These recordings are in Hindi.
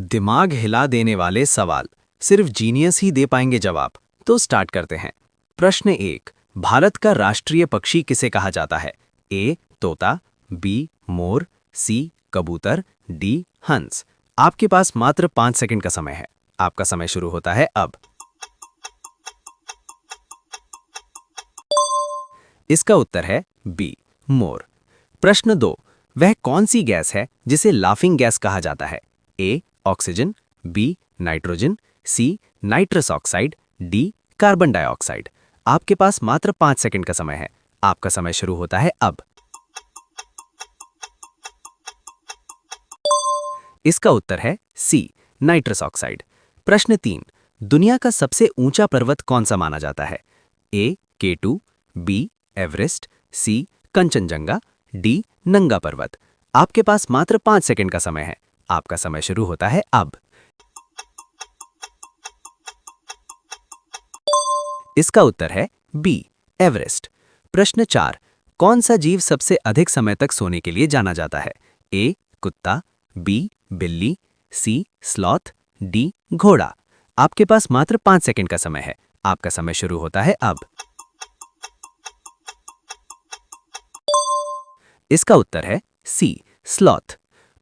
दिमाग हिला देने वाले सवाल सिर्फ जीनियस ही दे पाएंगे जवाब। तो स्टार्ट करते हैं। प्रश्न 1। भारत का राष्ट्रीय पक्षी किसे कहा जाता है? ए तोता, बी मोर, सी कबूतर, डी हंस। आपके पास मात्र 5 सेकंड का समय है। आपका समय शुरू होता है अब। इसका उत्तर है बी मोर। प्रश्न 2। वह कौन सी गैस है जिसे लाफिंग गैस कहा जाता है? A oxygen, B nitrogen, C nitrous oxide, D carbon dioxide. आपके पास मात्र 5 सेकंड का समय है। आपका समय शुरू होता है अब। इसका उत्तर है सी नाइट्रस ऑक्साइड। प्रश्न 3। दुनिया का सबसे ऊंचा पर्वत कौन सा माना जाता है? ए K2, बी एवरेस्ट, सी कंचनजंगा, डी नंगा पर्वत। आपके पास मात्र 5 सेकंड का समय है। आपका समय शुरू होता है अब। इसका उत्तर है बी एवरेस्ट। प्रश्न 4। कौन सा जीव सबसे अधिक समय तक सोने के लिए जाना जाता है? ए कुत्ता, बी बिल्ली, सी स्लॉथ, डी घोड़ा। आपके पास मात्र 5 सेकंड का समय है। आपका समय शुरू होता है अब। इसका उत्तर है सी स्लॉथ।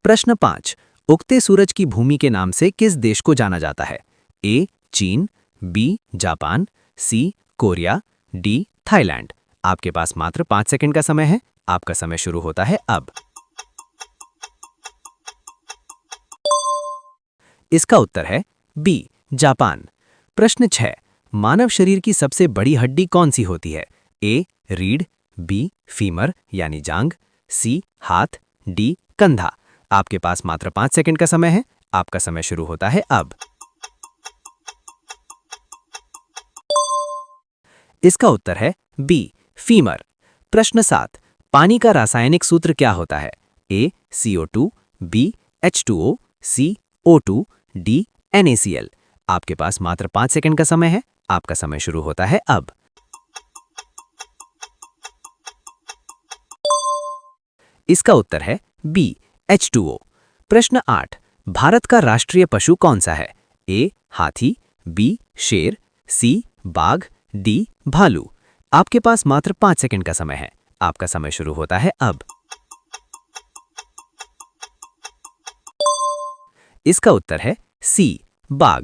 प्रश्न 5। उगते सूरज की भूमि के नाम से किस देश को जाना जाता है? ए चीन, बी जापान, सी कोरिया, डी थाईलैंड। आपके पास मात्र 5 सेकंड का समय है। आपका समय शुरू होता है अब। इसका उत्तर है बी जापान। प्रश्न 6। मानव शरीर की सबसे बड़ी हड्डी कौन सी होती है? ए रीढ़, बी फीमर यानी जांग, सी हाथ, डी कंधा। आपके पास मात्र 5 सेकंड का समय है। आपका समय शुरू होता है अब। इसका उत्तर है बी फीमर। प्रश्न 7। पानी का रासायनिक सूत्र क्या होता है? ए CO2, बी H2O, सी O2, डी NaCl। आपके पास मात्र 5 सेकंड का समय है। आपका समय शुरू होता है अब। इसका उत्तर है बी H2O। प्रश्न 8। भारत का राष्ट्रीय पशु कौन सा है? ए हाथी, बी शेर, सी बाघ, डी भालू। आपके पास मात्र 5 सेकंड का समय है। आपका समय शुरू होता है अब। इसका उत्तर है सी बाघ।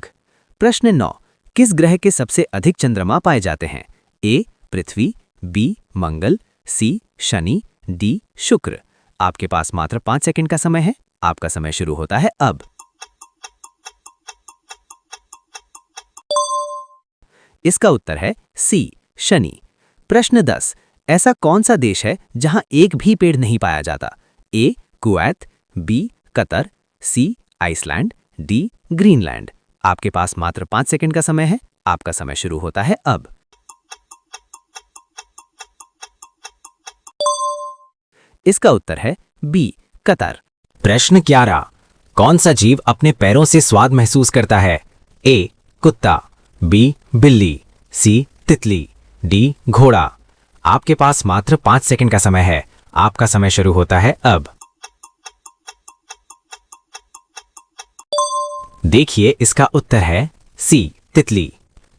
प्रश्न 9। किस ग्रह के सबसे अधिक चंद्रमा पाए जाते हैं? ए पृथ्वी, बी मंगल, सी शनि, डी शुक्र। आपके पास मात्र 5 सेकंड का समय है। आपका समय शुरू होता है अब। इसका उत्तर है सी शनि। प्रश्न 10। ऐसा कौन सा देश है जहां एक भी पेड़ नहीं पाया जाता? ए कुवैत, बी कतर, सी आइसलैंड, डी ग्रीनलैंड। आपके पास मात्र 5 सेकंड का समय है। आपका समय शुरू होता है अब। इसका उत्तर है बी कतर। प्रश्न 11। कौन सा जीव अपने पैरों से स्वाद महसूस करता है? ए कुत्ता, बी बिल्ली, सी तितली, डी घोड़ा। आपके पास मात्र 5 सेकंड का समय है। आपका समय शुरू होता है अब। देखिए इसका उत्तर है सी तितली।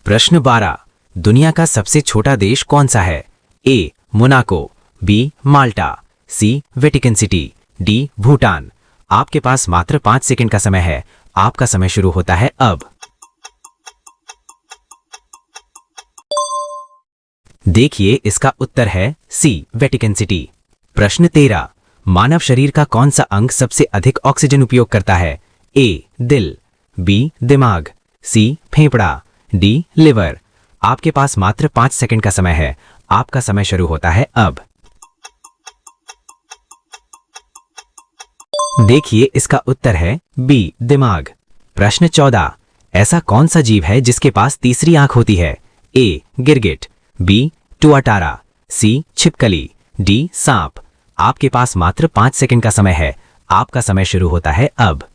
प्रश्न 12। दुनिया का सबसे छोटा देश कौन सा है? ए मोनाको, बी माल्टा, सी वेटिकन सिटी, डी भूटान। आपके पास मात्र 5 सेकंड का समय है। आपका समय शुरू होता है अब। देखिए इसका उत्तर है सी वेटिकन सिटी। प्रश्न 13। मानव शरीर का कौन सा अंग सबसे अधिक ऑक्सीजन उपयोग करता है? ए दिल, बी दिमाग, सी फेफड़ा, डी लिवर। आपके पास मात्र 5 सेकंड का समय है। आपका समय शुरू होता है अब। देखिए इसका उत्तर है बी दिमाग। प्रश्न 14। ऐसा कौन सा जीव है जिसके पास तीसरी आंख होती है? ए गिरगिट, बी टुआटारा, सी छिपकली, डी सांप। आपके पास मात्र 5 सेकंड का समय है। आपका समय शुरू होता है अब।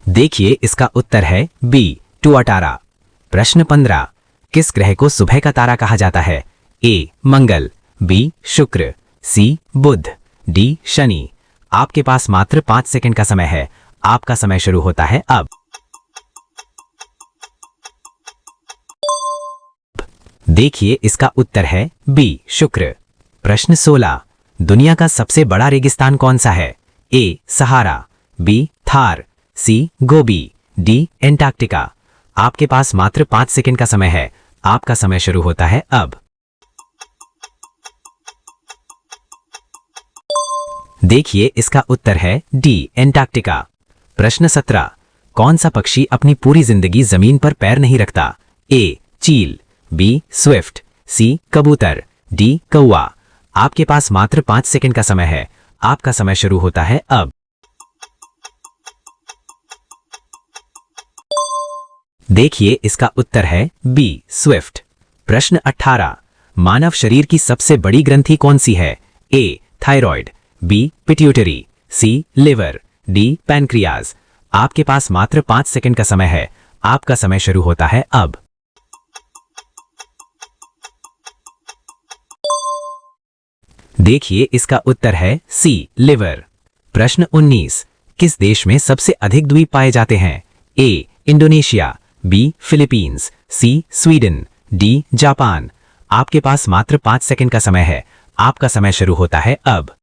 देखिए इसका उत्तर है बी टुआटारा। प्रश्न 15। किस ग्रह को सुबह का तारा कहा जाता है? ए मंगल, बी शुक्र, सी बुध, डी शनि। आपके पास मात्र 5 सेकंड का समय है। आपका समय शुरू होता है अब। देखिए इसका उत्तर है बी शुक्र। प्रश्न 16, दुनिया का सबसे बड़ा रेगिस्तान कौन सा है? ए सहारा, बी थार, सी गोबी, डी एंटार्क्टिका। आपके पास मात्र 5 सेकंड का समय है। आपका समय शुरू होता है अब। देखिए इसका उत्तर है डी एंटार्क्टिका। प्रश्न 17, कौन सा पक्षी अपनी पूरी जिंदगी जमीन पर पैर नहीं रखता? ए चील, बी स्विफ्ट, सी कबूतर, डी कौवा। आपके पास मात्र 5 सेकंड का समय है। आपका समय शुरू होता है अब। देखिए इसका उत्तर है बी स्विफ्ट। प्रश्न 18, मानव शरीर की सबसे बड़ी ग्रंथि कौन सी है? ए थायराइड, बी पिट्यूटरी, सी लिवर, डी पैनक्रियाज। आपके पास मात्र 5 सेकंड का समय है। आपका समय शुरू होता है अब। देखिए इसका उत्तर है सी लिवर। प्रश्न 19, किस देश में सबसे अधिक द्वीप पाए जाते हैं? ए इंडोनेशिया, बी फिलीपींस, सी स्वीडन, डी जापान। आपके पास मात्र 5 सेकंड का समय है। आपका समय शुरू होता है अब।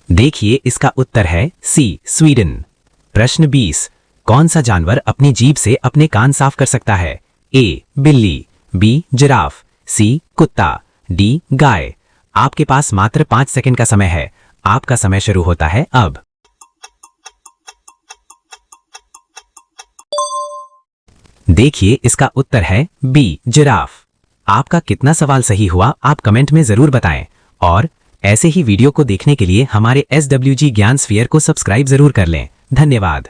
देखिए इसका उत्तर है सी स्वीडन। प्रश्न 20, कौन सा जानवर अपनी जीभ से अपने कान साफ कर सकता है? ए बिल्ली, बी जिराफ, सी कुत्ता, डी गाय। आपके पास मात्र 5 सेकंड का समय है। आपका समय शुरू होता है अब। देखिए इसका उत्तर है बी जिराफ। आपका कितना सवाल सही हुआ आप कमेंट में जरूर बताएं और ऐसे ही वीडियो को देखने के लिए हमारे SWG ज्ञान स्फीयर को सब्सक्राइब जरूर कर लें। धन्यवाद।